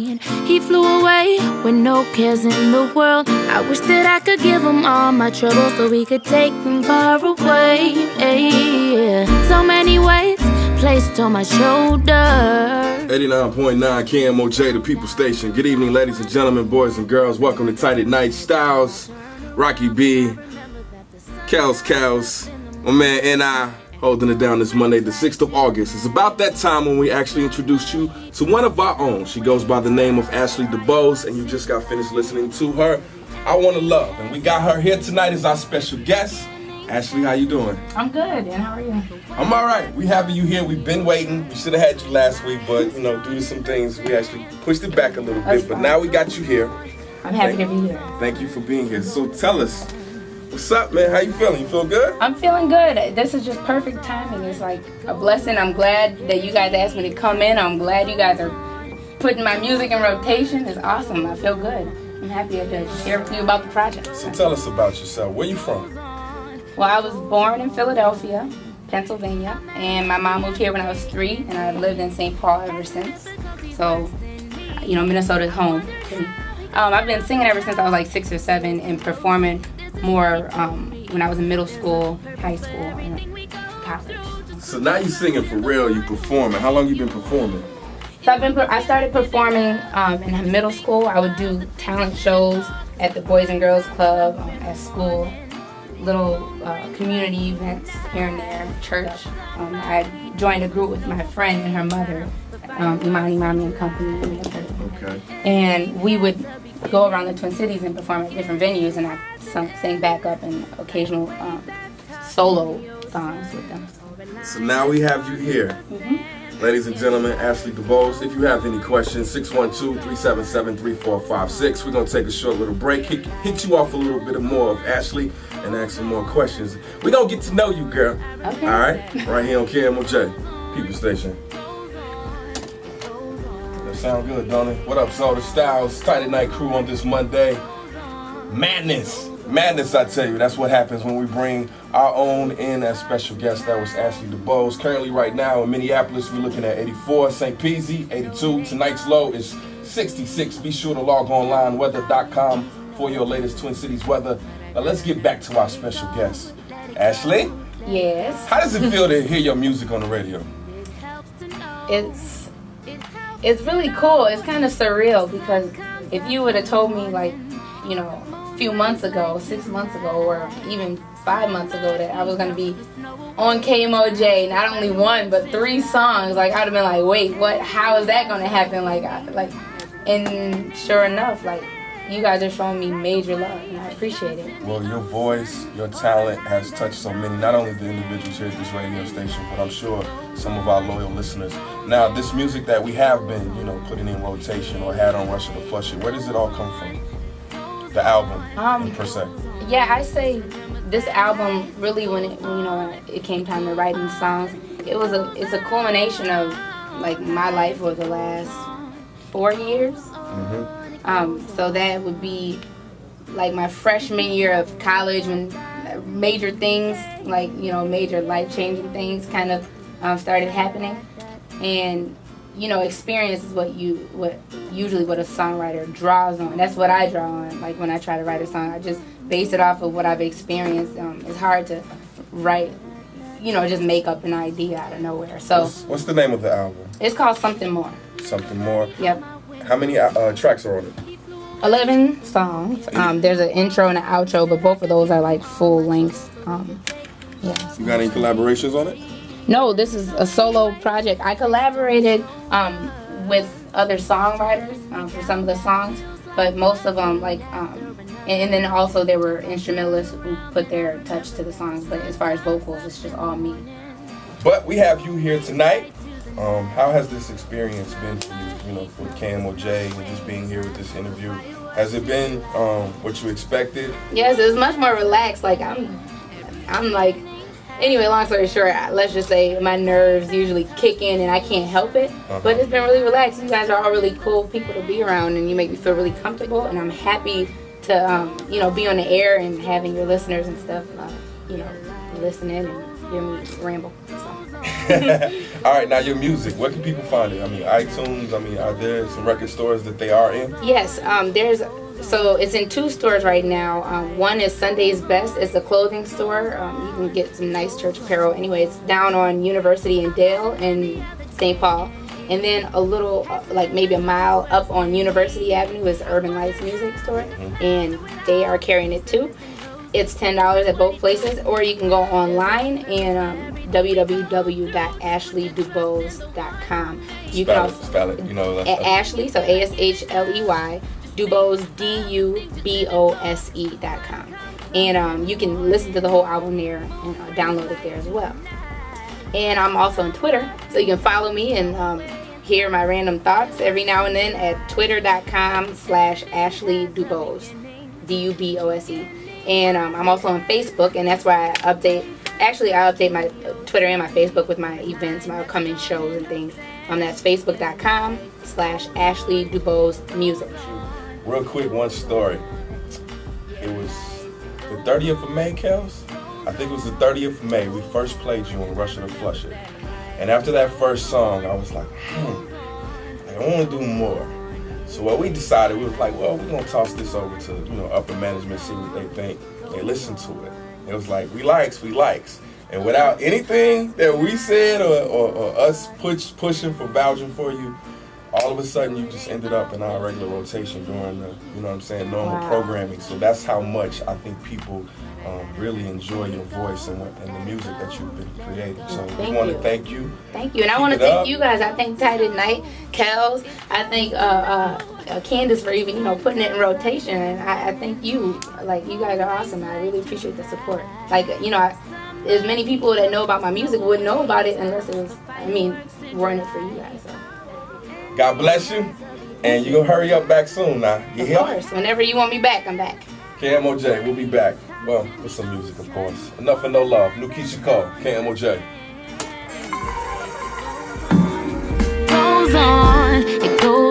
me, and he flew away with no cares in the world. I wish that I could give him all my troubles so we could take them far away. So many weights placed on my shoulders. 89.9 KMOJ, the People Station. Good evening, ladies and gentlemen, boys and girls. Welcome to TITE NITE. Styles, Rocky B, Kels, my man N.I. holding it down this Monday, the 6th of August. It's about that time when we actually introduced you to one of our own. She goes by the name of Ashley Dubose, and you just got finished listening to her, I Wanna Love. And we got her here tonight as our special guest. Ashley, how you doing? I'm good, and how are you? I'm all right. We having you here. We've been waiting. We should have had you last week, but due to some things, we actually pushed it back a little bit. But now we got you here. I'm happy to be here. Thank you for being here. So tell us, what's up, man? How you feeling? You feel good? I'm feeling good. This is just perfect timing. It's like a blessing. I'm glad that you guys asked me to come in. I'm glad you guys are putting my music in rotation. It's awesome. I feel good. I'm happy to share with you about the project. So tell us about yourself. Where you from? Well, I was born in Philadelphia, Pennsylvania, and my mom moved here when I was 3, and I've lived in St. Paul ever since. So, Minnesota's home. I've been singing ever since I was like 6 or 7 and performing more when I was in middle school, high school, and college. So now you're singing for real, you performing. How long you been performing? So I started performing in middle school. I would do talent shows at the Boys and Girls Club at school, little community events here and there, church. I joined a group with my friend and her mother, Imani Mommy and Company. Okay. And we would go around the Twin Cities and perform at different venues, and I sang backup and occasional solo songs with them. So now we have you here. Ladies and gentlemen, Ashley Dubose. If you have any questions, 612-377-3456. We're going to take a short little break, hit you off a little bit more of Ashley, and ask some more questions. We're going to get to know you, girl. Okay. All right? Right here on KMOJ, People Station. That sound good, don't it? What up, Soda Styles, TITE NITE crew on this Monday. Madness, I tell you. That's what happens when we bring our own in as special guest. That was Ashley Dubose. Currently right now in Minneapolis, we're looking at 84. St. Peasy, 82. Tonight's low is 66. Be sure to log online, weather.com, for your latest Twin Cities weather. Now let's get back to our special guest. Ashley? Yes. How does it feel to hear your music on the radio? It's really cool. It's kind of surreal because if you would have told me a few months ago, 6 months ago, or even 5 months ago that I was going to be on KMOJ, not only 1 but 3 songs, I'd have been like, wait, what? How is that going to happen? And sure enough, you guys are showing me major love, and I appreciate it. Well, your voice, your talent has touched so many, not only the individuals here at this radio station, but I'm sure some of our loyal listeners. Now, this music that we have been, putting in rotation or had on Rush It or Flush It, where does it all come from? The album, per se. Yeah, I say this album really, when it came time to writing songs, it's a culmination of my life for the last 4 years. So that would be my freshman year of college when major things major life-changing things kind of started happening, and experience is what usually what a songwriter draws on. That's what I draw on. When I try to write a song, I just base it off of what I've experienced. It's hard to write, just make up an idea out of nowhere. So what's the name of the album? It's called Something More. Something More. Yep. How many tracks are on it? 11 songs. There's an intro and an outro, but both of those are full length. Yeah. You got any collaborations on it? No, this is a solo project. I collaborated with other songwriters for some of the songs, but most of them and then also there were instrumentalists who put their touch to the songs. But as far as vocals, it's just all me. But we have you here tonight. How has this experience been for you? For KMOJ and just being here with this interview. Has it been what you expected? Yes, it was much more relaxed. Anyway, long story short, let's just say my nerves usually kick in and I can't help it. But it's been really relaxed. You guys are all really cool people to be around, and you make me feel really comfortable. And I'm happy to, be on the air and having your listeners and stuff, listening and hear me ramble. So. All right, now your music. Where can people find it? I mean, iTunes. I mean, are there some record stores that they are in? Yes, so it's in 2 stores right now. One is Sunday's Best. It's a clothing store. You can get some nice church apparel. Anyway, it's down on University and Dale in St. Paul. And then a little, like maybe a mile up on University Avenue is Urban Lights Music Store. And they are carrying it too. It's $10 at both places. Or you can go online and www.ashleydubose.com. You can also spell it. You know, Ashley, so ASHLEY, Dubose, DUBOSE.com. And you can listen to the whole album there and download it there as well. And I'm also on Twitter, so you can follow me and hear my random thoughts every now and then at twitter.com/AshleyDubose, DUBOSE. And I'm also on Facebook, and that's where I update. Actually, I update my Twitter and my Facebook with my events, my upcoming shows and things. That's facebook.com/AshleyDubose Music. Real quick, one story. It was the 30th of May, Kels? I think it was the 30th of May. We first played you on Rush It or Flush It. And after that first song, I was like, I want to do more. So what we decided, we was like, well, we're going to toss this over to, upper management, see what they think. They listened to it. It was like, we likes. And without anything that we said or us pushing for vouching for you, all of a sudden you just ended up in our regular rotation during the, normal programming. So that's how much I think people really enjoy your voice and the music that you've been creating. So we want to thank you. Thank you. And I want to thank you guys. I thank TITE NITE, Kels. I thank Candace for even, putting it in rotation. And I thank you. Like, you guys are awesome. I really appreciate the support. Like, there's many people that know about my music wouldn't know about it unless it was, weren't it for you guys. So. God bless you. And you're going to hurry up back soon now. You Of course. Whenever you want me back, I'm back. KMOJ, we'll be back. Well, with some music, of course. Enough and No Love. New Keisha Cole, It KMOJ. goes on, it goes